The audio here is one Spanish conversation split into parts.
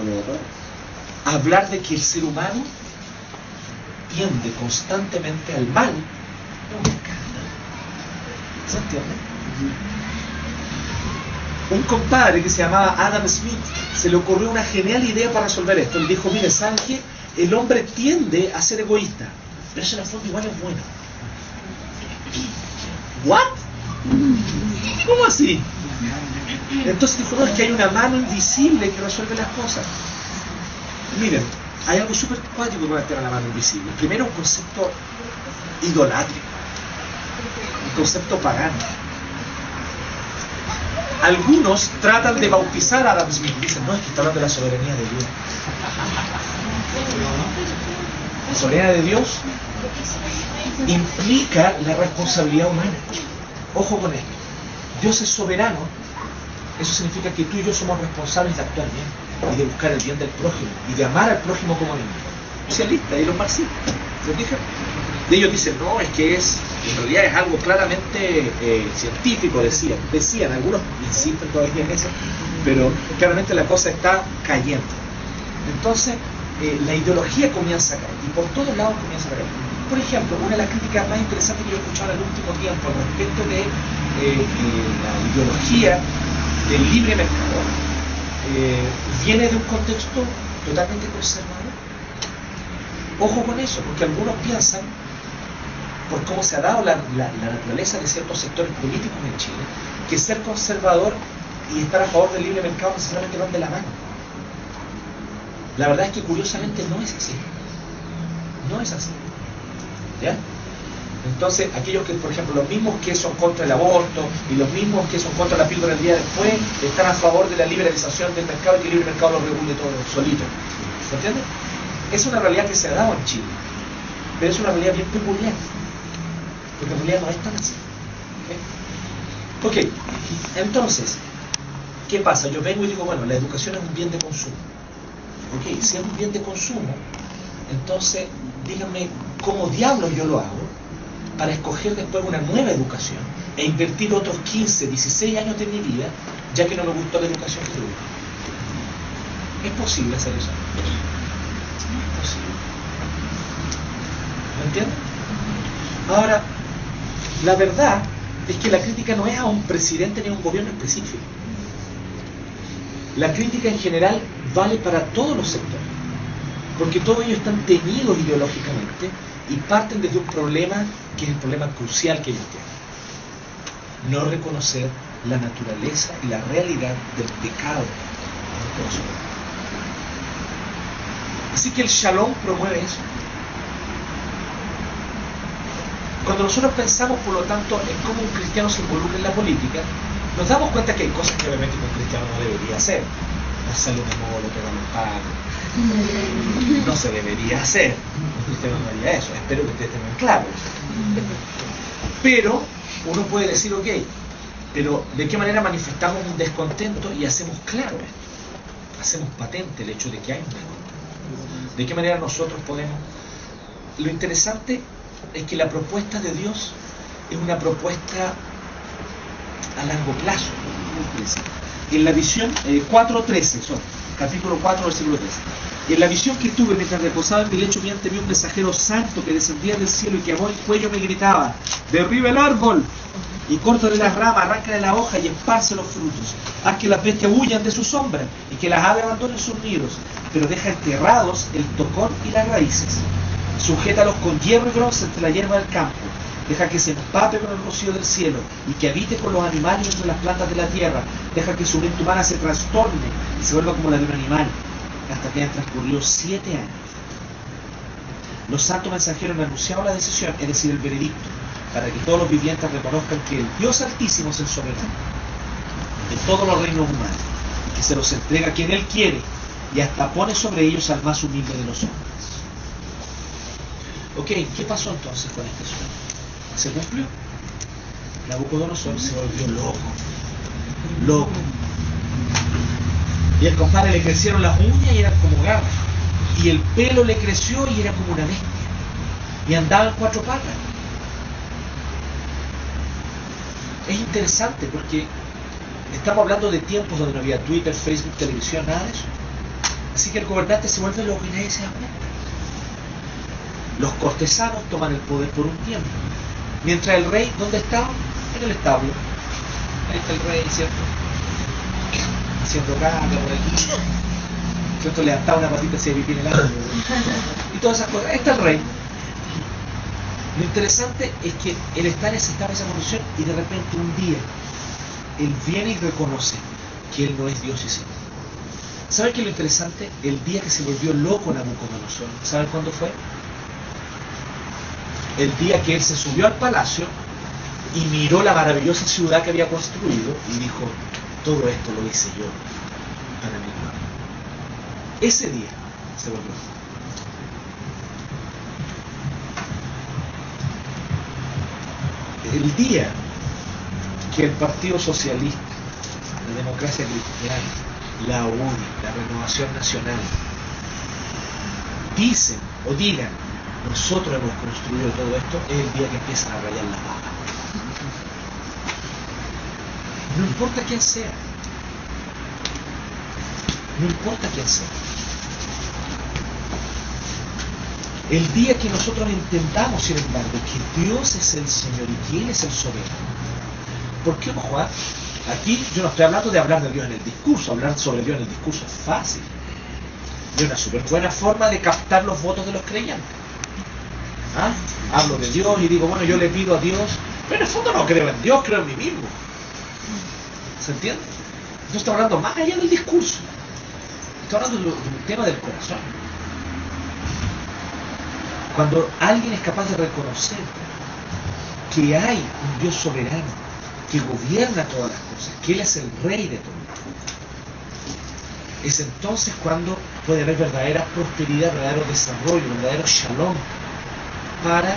de errores. Hablar de que el ser humano tiende constantemente al mal es una escándalo. ¿Se entiende? Un compadre que se llamaba Adam Smith se le ocurrió una genial idea para resolver esto. Él dijo, mire, ¿saben qué? El hombre tiende a ser egoísta, pero eso en la forma igual es bueno. ¿What? ¿Cómo así? Entonces dijo, no, es que hay una mano invisible que resuelve las cosas. Miren, hay algo súper cuático con la mano invisible. Primero, un concepto idolátrico, un concepto pagano. Algunos tratan de bautizar a Adam Smith. Dicen, no, es que está hablando de la soberanía de Dios. La soberanía de Dios implica la responsabilidad humana. Ojo con esto. Dios es soberano. Eso significa que tú y yo somos responsables de actuar bien y de buscar el bien del prójimo y de amar al prójimo como a mí. Socialistas y los marxistas. ¿Se fijan? De ellos dicen, no, es que en realidad es algo claramente científico, decían, algunos insisten todavía en eso, pero claramente la cosa está cayendo. Entonces, la ideología comienza a caer, y por todos lados comienza a caer. Por ejemplo, una de las críticas más interesantes que yo he escuchado en el último tiempo respecto de la ideología del libre mercado, viene de un contexto totalmente conservador. Ojo con eso, porque algunos piensan, por cómo se ha dado la naturaleza de ciertos sectores políticos en Chile, que ser conservador y estar a favor del libre mercado necesariamente van de la mano. La verdad es que curiosamente no es así. No es así. ¿Ya? Entonces, aquellos que, por ejemplo, los mismos que son contra el aborto y los mismos que son contra la píldora el día después, están a favor de la liberalización del mercado y que el libre mercado lo regule todo solito. ¿Se entiende? Es una realidad que se ha dado en Chile, pero es una realidad bien peculiar, porque en realidad no es tan así. Ok, entonces, ¿qué pasa? Yo vengo y digo, bueno, la educación es un bien de consumo. Ok, si es un bien de consumo, entonces díganme cómo diablos yo lo hago para escoger después una nueva educación e invertir otros 15, 16 años de mi vida, ya que no me gustó la educación que tuve. ¿Es posible hacer eso? Es posible. ¿Me entienden? Ahora, la verdad es que la crítica no es a un presidente ni a un gobierno específico. La crítica en general vale para todos los sectores, porque todos ellos están teñidos ideológicamente y parten desde un problema que es el problema crucial que ellos tienen: no reconocer la naturaleza y la realidad del pecado en el corazón. Así que el Shalom promueve eso. Cuando nosotros pensamos, por lo tanto, en cómo un cristiano se involucra en la política, nos damos cuenta que hay cosas que obviamente un cristiano no debería hacer. Hacerle un molo, pegarle un palo. No se debería hacer. Un cristiano no haría eso. Espero que ustedes tengan claro eso. Pero uno puede decir, ok, pero ¿de qué manera manifestamos un descontento y hacemos claro esto? Hacemos patente el hecho de que hay un descontento. ¿De qué manera nosotros podemos? Lo interesante es que la propuesta de Dios es una propuesta a largo plazo. En la visión 4.13, capítulo 4, versículo 13. En la visión que tuve mientras reposaba en mi lecho, vi ante mí un mensajero santo que descendía del cielo y que a mi cuello me gritaba: derriba el árbol y córtale las ramas, arráncale la hoja y esparce los frutos. Haz que las bestias huyan de su sombra y que las aves abandonen sus nidos, pero deja enterrados el tocón y las raíces. Sujétalos con hierro y bronce entre la hierba del campo. Deja que se empape con el rocío del cielo y que habite con los animales entre las plantas de la tierra. Deja que su mente humana se trastorne y se vuelva como la de un animal, hasta que hayan transcurrido 7 años. Los santos mensajeros han anunciado la decisión, es decir, el veredicto, para que todos los vivientes reconozcan que el Dios Altísimo es el soberano de todos los reinos humanos, que se los entrega a quien Él quiere y hasta pone sobre ellos al más humilde de los hombres. Ok, ¿qué pasó entonces con este sueño? ¿Se cumplió? Nabucodonosor se volvió loco. Y el compadre le crecieron las uñas y eran como garras. Y el pelo le creció y era como una bestia. Y andaba en 4 patas. Es interesante porque estamos hablando de tiempos donde no había Twitter, Facebook, televisión, nada de eso. Así que el gobernante se vuelve loco y nadie se da cuenta. Los cortesanos toman el poder por un tiempo. Mientras el rey, ¿dónde estaba? En el establo. Ahí está el rey, ¿cierto? Haciendo caca por aquí. ¿Cierto? Levantaba una patita hacia pipí en el agua. Y todas esas cosas. Ahí está el rey. Lo interesante es que él está en esa condición y de repente un día él viene y reconoce que él no es Dios y Señor. ¿Sabe qué es lo interesante? El día que se volvió loco Nabucodonosor, ¿sabe cuándo fue? El día que él se subió al palacio y miró la maravillosa ciudad que había construido y dijo, todo esto lo hice yo para mí. Ese día se volvió loco. El día que el Partido Socialista, la Democracia Cristiana, la UDI, la Renovación Nacional, dicen o digan, nosotros hemos construido todo esto, es el día que empiezan a rayar la papa. No importa quién sea. No importa quién sea. El día que nosotros entendamos, sin embargo, que Dios es el Señor y que Él es el soberano. Porque, ojo, aquí yo no estoy hablando de hablar de Dios en el discurso. Hablar sobre Dios en el discurso es fácil. Y es una súper buena forma de captar los votos de los creyentes. ¿Ah? Hablo de Dios y digo, bueno, yo le pido a Dios, pero en el fondo no creo en Dios, creo en mí mismo. ¿Se entiende? Entonces estoy hablando más allá del discurso. Estoy hablando de un tema del corazón. Cuando alguien es capaz de reconocer que hay un Dios soberano que gobierna todas las cosas, que Él es el rey de todo, es entonces cuando puede haber verdadera prosperidad, verdadero desarrollo, verdadero shalom para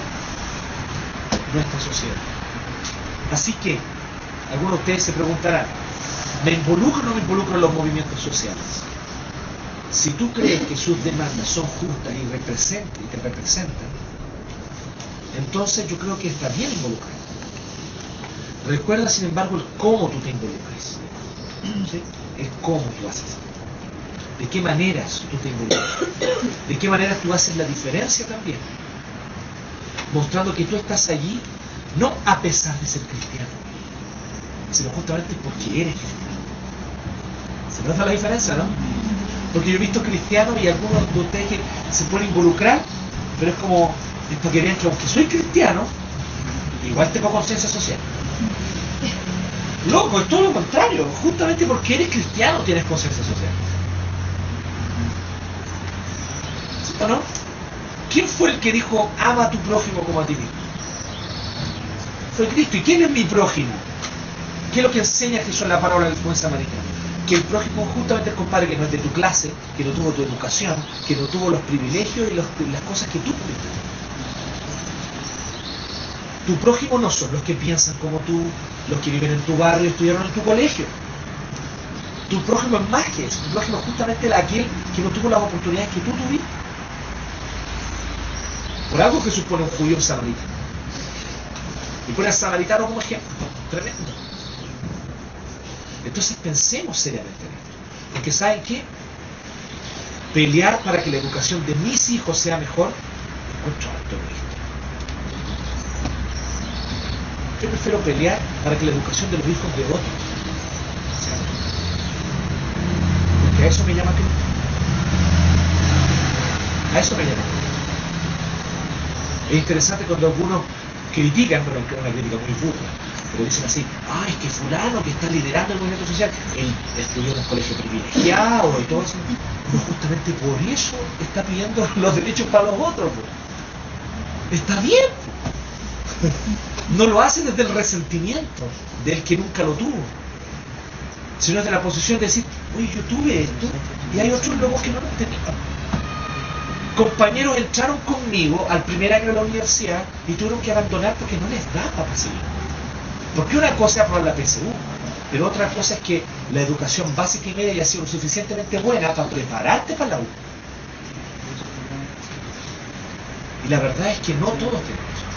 nuestra sociedad. Así que algunos de ustedes se preguntarán, ¿me involucro o no me involucro en los movimientos sociales? Si tú crees que sus demandas son justas y te representan, entonces yo creo que está bien involucrado. Recuerda, sin embargo, el cómo tú te involucres. ¿Sí? El cómo tú haces. De qué maneras tú te involucras. De qué maneras tú haces la diferencia también. Mostrando que tú estás allí, no a pesar de ser cristiano, sino justamente porque eres cristiano. ¿Se nota la diferencia, no? Porque yo he visto cristianos y algunos de ustedes que se pueden involucrar, pero es como, esto que vean que aunque soy cristiano, igual tengo conciencia social. Loco, es todo lo contrario. Justamente porque eres cristiano tienes conciencia social. ¿Sí o no? ¿Quién fue el que dijo, ama a tu prójimo como a ti mismo? Fue Cristo. ¿Y quién es mi prójimo? ¿Qué es lo que enseña Jesús en la parábola del buen samaritano? Que el prójimo justamente es el compadre que no es de tu clase, que no tuvo tu educación, que no tuvo los privilegios y las cosas que tú tuviste. Tu prójimo no son los que piensan como tú, los que viven en tu barrio y estudiaron en tu colegio. Tu prójimo es más que eso. Tu prójimo es justamente aquel que no tuvo las oportunidades que tú tuviste. Por algo Jesús pone un judío samaritano. Y pone al samaritano como ejemplo. Tremendo. Entonces pensemos seriamente en esto. Porque ¿saben qué? Pelear para que la educación de mis hijos sea mejor, encuentro harto egoísta. Yo prefiero pelear para que la educación de los hijos de otros sea mejor. Porque a eso me llama Cristo. A eso me llama Cristo. Es interesante cuando algunos critican, pero es una crítica muy burda, pero dicen así, es que fulano que está liderando el movimiento social, él estudió en un colegio privilegiado y todo eso, pero justamente por eso está pidiendo los derechos para los otros. Está bien. No lo hace desde el resentimiento del que nunca lo tuvo, sino desde la posición de decir, oye, yo tuve esto y hay otros lobos que no lo tenían. Compañeros entraron conmigo al primer año de la universidad y tuvieron que abandonar porque no les daba para seguir. Porque una cosa es aprobar la PSU, pero otra cosa es que la educación básica y media haya sido suficientemente buena para prepararte para la U. Y la verdad es que no todos tenemos eso.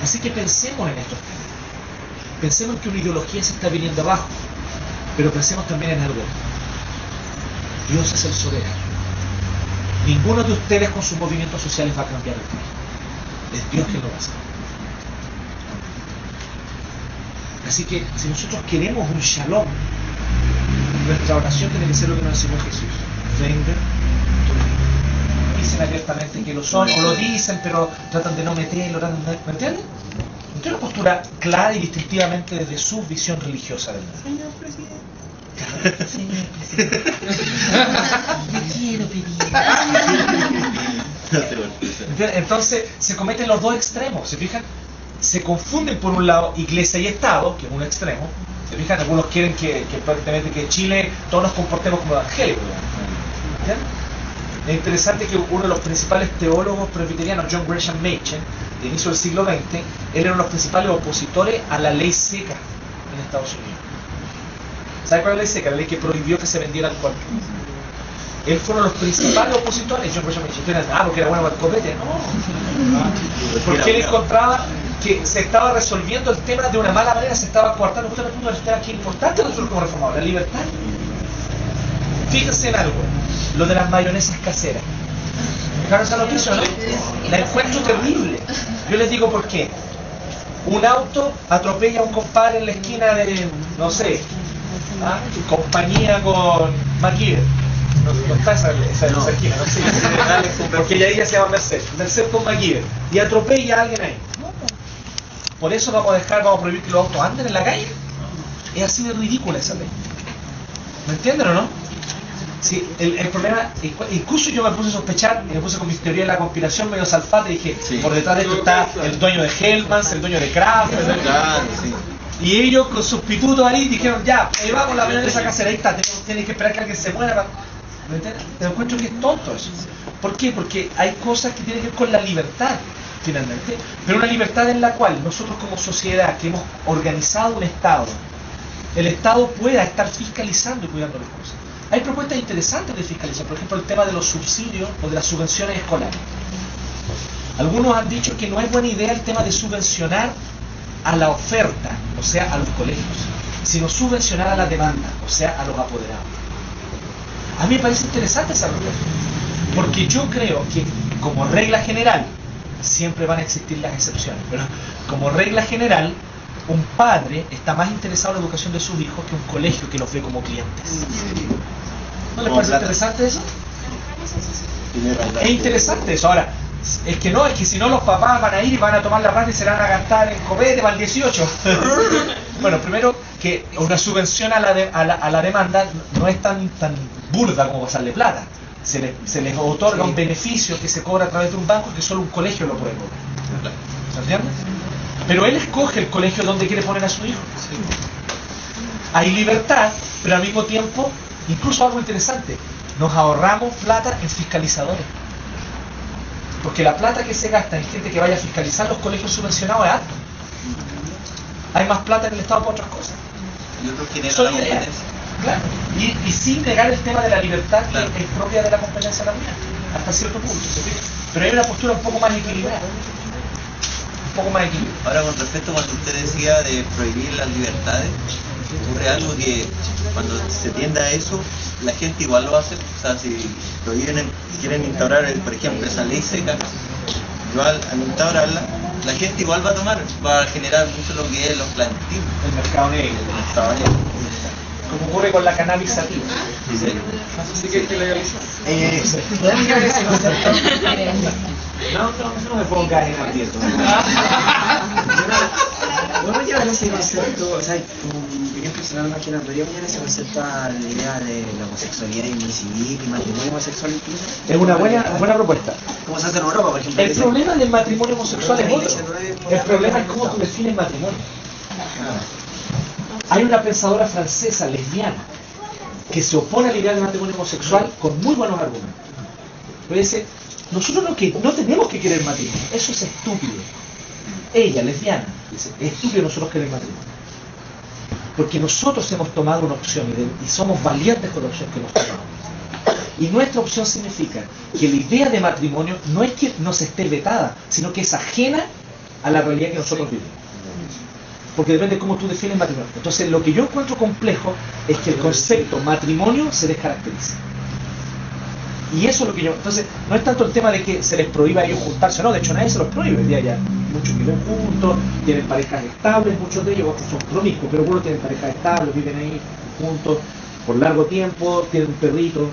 Así que pensemos en estos temas. Pensemos que una ideología se está viniendo abajo, pero pensemos también en algo. Dios es el soberano. Ninguno de ustedes con sus movimientos sociales va a cambiar el mundo. Es Dios quien lo va a hacer. Así que si nosotros queremos un shalom, nuestra oración tiene que ser lo que nos enseñó Jesús. Venga tu reino. Dicen abiertamente que lo son, o lo dicen, pero tratan de no meterlo, ¿me entienden? No tiene una postura clara y distintivamente desde su visión religiosa del mundo. Señor presidente. Señor presidente. Le quiero pedir. Entonces se cometen los dos extremos, ¿se fijan? Se confunden por un lado iglesia y Estado, que es un extremo. ¿Se fijan? Algunos quieren que prácticamente que en Chile todos nos comportemos como evangélicos. ¿Entienden? Es interesante que uno de los principales teólogos presbiterianos, John Gresham Machen, de inicio del siglo XX, él era uno de los principales opositores a la ley seca en Estados Unidos. ¿Sabe cuál es la ley seca? La ley que prohibió que se vendiera alcohol. Él fue uno de los principales opositores. John Gresham Machen, porque era bueno para el copete. No. Porque él encontraba que se estaba resolviendo el tema de una mala manera, se estaba coartando justo el punto del tema que es importante nosotros como reformadores, la libertad. Fíjense en algo, lo de las mayonesas caseras. ¿Fijaron esa noticia, no? La encuentro terrible. Yo les digo por qué. Un auto atropella a un compadre en la esquina de, no sé, compañía con McGear. No está esa esquina, no sé. Porque ahí ya se llama Mercedes con McGear. Y atropella a alguien ahí. Por eso vamos a prohibir que los autos anden en la calle. Es así de ridícula esa ley. ¿Me entienden o no? Sí, el problema, incluso yo me puse a sospechar, y me puse con mis teorías de la conspiración medio salfate, y dije, por detrás de esto está el dueño de Hellmann's, el dueño de Kraft, y ellos con sus pitutos ahí dijeron, ya, vamos la mayonesa casera, ahí está, tienen que esperar que alguien se muera. ¿Me entiendes? Te encuentro que es tonto eso. ¿Por qué? Porque hay cosas que tienen que ver con la libertad, finalmente, pero una libertad en la cual nosotros como sociedad que hemos organizado un Estado, el Estado pueda estar fiscalizando y cuidando las cosas. Hay propuestas interesantes de fiscalización, por ejemplo el tema de los subsidios o de las subvenciones escolares. Algunos han dicho que no es buena idea el tema de subvencionar a la oferta, o sea, a los colegios, sino subvencionar a la demanda, o sea, a los apoderados. A mí me parece interesante esa propuesta, porque yo creo que como regla general, siempre van a existir las excepciones, pero como regla general, un padre está más interesado en la educación de sus hijos que un colegio que los ve como clientes. ¿No les parece interesante eso? Es interesante eso. Ahora, es que si no los papás van a ir y van a tomar la plata y se la van a gastar en copete para el 18. Bueno, primero que una subvención a la demanda no es tan burda como pasarle plata. Se les otorga un beneficio que se cobra a través de un banco que solo un colegio lo puede cobrar. ¿Se entiende? Pero él escoge el colegio donde quiere poner a su hijo. Hay libertad, pero al mismo tiempo, incluso algo interesante, nos ahorramos plata en fiscalizadores. Porque la plata que se gasta en gente que vaya a fiscalizar los colegios subvencionados es alta. Hay más plata en el Estado para otras cosas. Y otros generan son la ideas. competencia. Claro. Y sin negar el tema de la libertad que es propia de la competencia también, hasta cierto punto. Pero hay una postura un poco más equilibrada. Ahora, con respecto a cuando usted decía de prohibir las libertades, ocurre algo que cuando se tiende a eso, la gente igual lo hace. O sea, si quieren instaurar, por ejemplo, esa ley seca, igual al instaurarla, la gente igual va a tomar, va a generar mucho lo que es los clandestinos. El mercado negro. Como ocurre con la cannabis sativa. Sí. Así que hay que legalizar. ¿Podemos llegar a ese concepto? No me pongas en aprieto. ¿Podemos llevar ese concepto, o sea, tu opinión personal más que nada, podríamos llevar ese concepto a la idea de la homosexualidad y civil y matrimonio homosexual incluso? Es una buena propuesta. ¿Cómo se hace en Europa, por ejemplo? El problema del matrimonio homosexual es otro. El problema es cómo tú defines matrimonio. Hay una pensadora francesa lesbiana que se opone a la idea del matrimonio homosexual con muy buenos argumentos. Pero dice, nosotros no tenemos que querer matrimonio, eso es estúpido. Ella, lesbiana, dice, es estúpido nosotros querer matrimonio. Porque nosotros hemos tomado una opción y somos valientes con la opción que hemos tomado. Y nuestra opción significa que la idea de matrimonio no es que nos esté vetada, sino que es ajena a la realidad que nosotros vivimos. Porque depende de cómo tú defines matrimonio. Entonces, lo que yo encuentro complejo es que el concepto matrimonio se descaracteriza. Y eso es lo que yo... Entonces, no es tanto el tema de que se les prohíba a ellos juntarse, no, de hecho nadie se los prohíbe. Hoy día ya muchos viven juntos, tienen parejas estables, muchos de ellos son promiscuos, pero algunos tienen parejas estables, viven ahí juntos por largo tiempo, tienen un perrito.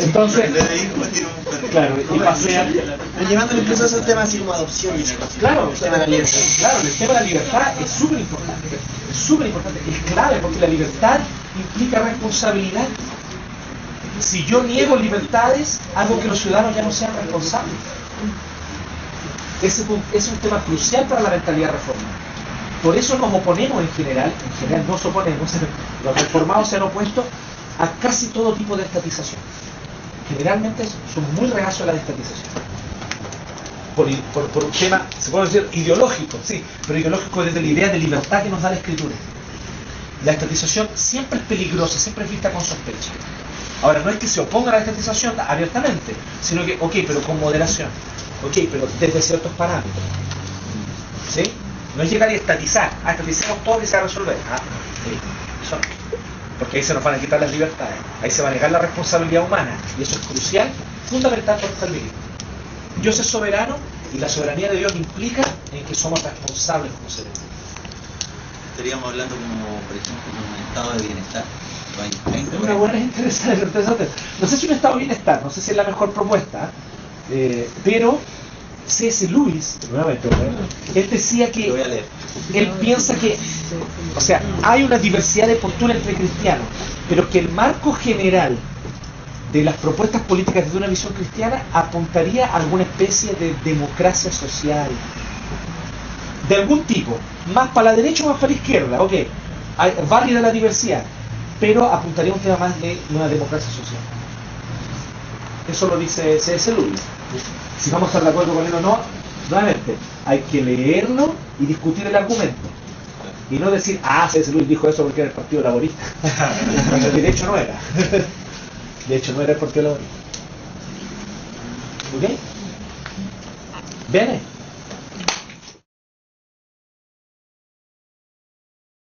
Entonces, claro, y pasean. Llevándolo incluso a esos temas así como adopción. Claro, o sea, claro, el tema de la libertad es súper importante. Es súper importante, es clave, porque la libertad implica responsabilidad. Si yo niego libertades, hago que los ciudadanos ya no sean responsables. Ese es un tema crucial para la mentalidad reformada. Por eso nos oponemos en general nos oponemos, los reformados se han opuesto a casi todo tipo de estatización. Generalmente son muy reacios a la estatización. Por un tema, se puede decir, ideológico, sí, pero ideológico desde la idea de libertad que nos da la Escritura. La estatización siempre es peligrosa, siempre es vista con sospecha. Ahora, no es que se oponga a la estatización abiertamente, sino que, ok, pero con moderación. Ok, pero desde ciertos parámetros. ¿Sí? No es llegar y estatizar. Estaticemos todo y se va a resolver. Eso no. Porque ahí se nos van a quitar las libertades. Ahí se va a negar la responsabilidad humana. Y eso es crucial, fundamental para el calvinismo. Dios es soberano y la soberanía de Dios implica en que somos responsables como seres humanos. Estaríamos hablando como, por ejemplo, de un estado de bienestar. Es una buena, interesante. No sé si un estado de bienestar, no sé si es la mejor propuesta, pero C.S. Lewis, nuevamente, él decía que él piensa que, o sea, hay una diversidad de posturas entre cristianos, pero que el marco general de las propuestas políticas desde una visión cristiana apuntaría a alguna especie de democracia social, de algún tipo, más para la derecha o más para la izquierda, ok, válida la diversidad, pero apuntaría a un tema más de una democracia social. Eso lo dice C.S. Lewis. Si vamos a estar de acuerdo con él o no, nuevamente, hay que leerlo y discutir el argumento. Y no decir, C.S. Lewis dijo eso porque era el Partido Laborista. De hecho no era. De hecho no era el Partido Laborista. ¿Ok? ¿Viene?